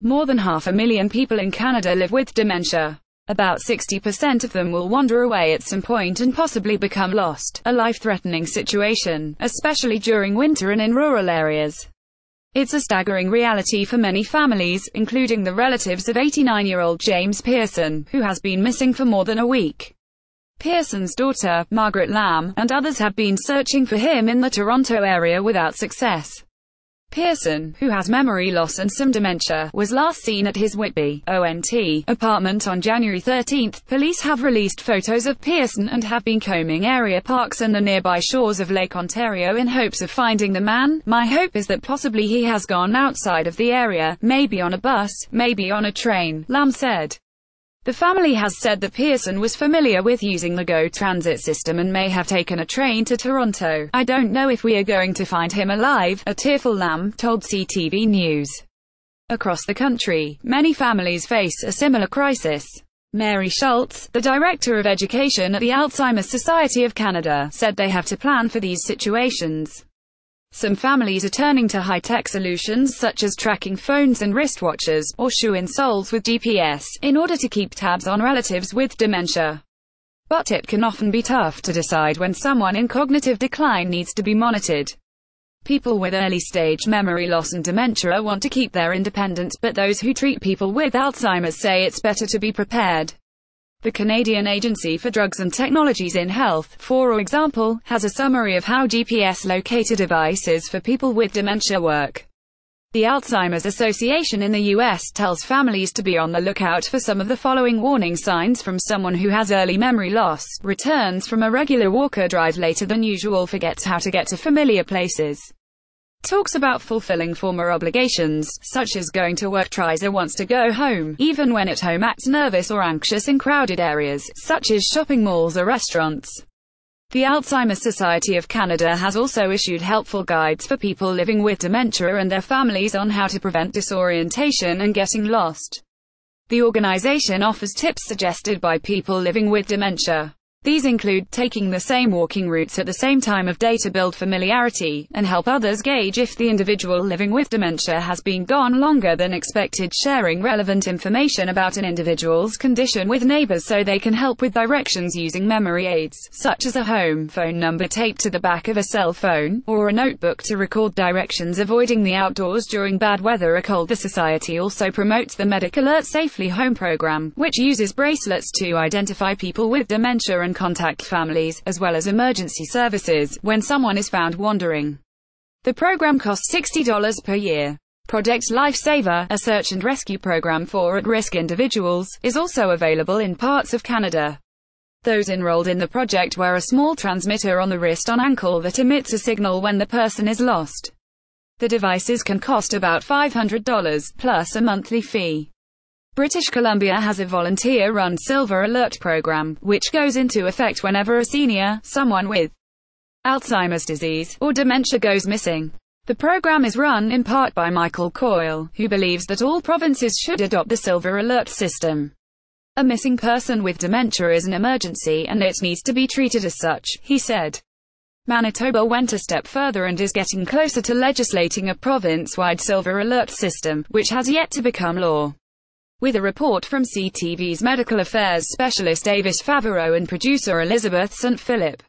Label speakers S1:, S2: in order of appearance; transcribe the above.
S1: More than 500,000 people in Canada live with dementia. About 60% of them will wander away at some point and possibly become lost, a life-threatening situation, especially during winter and in rural areas. It's a staggering reality for many families, including the relatives of 89-year-old James Pearson, who has been missing for more than a week. Pearson's daughter, Margaret Lamb, and others have been searching for him in the Toronto area without success. Pearson, who has memory loss and some dementia, was last seen at his Whitby, ONT, apartment on January 13. Police have released photos of Pearson and have been combing area parks and the nearby shores of Lake Ontario in hopes of finding the man. My hope is that possibly he has gone outside of the area, maybe on a bus, maybe on a train, Lamb said. The family has said that Pearson was familiar with using the GO transit system and may have taken a train to Toronto. I don't know if we are going to find him alive, a tearful Lamb told CTV News. Across the country, many families face a similar crisis. Mary Schultz, the Director of Education at the Alzheimer's Society of Canada, said they have to plan for these situations. Some families are turning to high-tech solutions such as tracking phones and wristwatches, or shoe insoles with GPS, in order to keep tabs on relatives with dementia. But it can often be tough to decide when someone in cognitive decline needs to be monitored. People with early-stage memory loss and dementia want to keep their independence, but those who treat people with Alzheimer's say it's better to be prepared. The Canadian Agency for Drugs and Technologies in Health, for example, has a summary of how GPS locator devices for people with dementia work. The Alzheimer's Association in the U.S. tells families to be on the lookout for some of the following warning signs from someone who has early memory loss: returns from a regular walk or drive later than usual, forgets how to get to familiar places, talks about fulfilling former obligations, such as going to work, tries or wants to go home, even when at home, acts nervous or anxious in crowded areas, such as shopping malls or restaurants. The Alzheimer's Society of Canada has also issued helpful guides for people living with dementia and their families on how to prevent disorientation and getting lost. The organization offers tips suggested by people living with dementia. These include taking the same walking routes at the same time of day to build familiarity, and help others gauge if the individual living with dementia has been gone longer than expected, sharing relevant information about an individual's condition with neighbors so they can help with directions using memory aids, such as a home phone number taped to the back of a cell phone, or a notebook to record directions, avoiding the outdoors during bad weather or cold. The Society also promotes the Medic Alert Safely Home program, which uses bracelets to identify people with dementia and contact families, as well as emergency services, when someone is found wandering. The program costs $60 per year. Project Lifesaver, a search and rescue program for at-risk individuals, is also available in parts of Canada. Those enrolled in the project wear a small transmitter on the wrist or ankle that emits a signal when the person is lost. The devices can cost about $500, plus a monthly fee. British Columbia has a volunteer-run Silver Alert program, which goes into effect whenever a senior, someone with Alzheimer's disease, or dementia goes missing. The program is run in part by Michael Coyle, who believes that all provinces should adopt the Silver Alert system. A missing person with dementia is an emergency, and it needs to be treated as such, he said. Manitoba went a step further and is getting closer to legislating a province-wide Silver Alert system, which has yet to become law. With a report from CTV's medical affairs specialist Avis Favreau and producer Elizabeth St. Philip.